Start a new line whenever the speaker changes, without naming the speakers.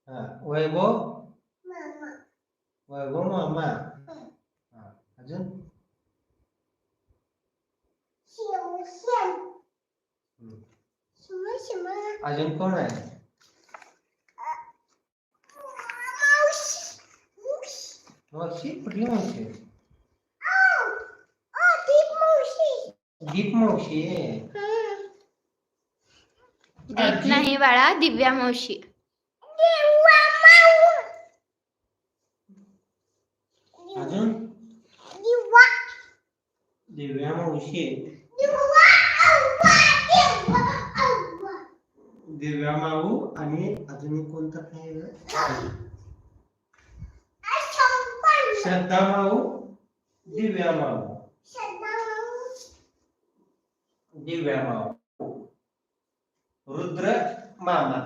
हा वैभव
मामा
वैभव मामा हा अजून
शिवशन
हम्म.
शिव शिव
अजून कोण आहे
मावशी
मावशी कुठली मावशी
दीप मावशी
दीप मावशी
दीप
आजी
नाही बाळा, दिव्या मावशी.
देवा माऊ
अजून
दिवा
दिव्या मावशी
दिवा अव्वा दिवा अव्वा
दिव्या माऊ आणि अजून एक कोणतं आहे ग?
शंकर
श्रद्धा माऊ दिव्या माऊ
सदा माऊ
दिव्या माऊ रुद्र मामा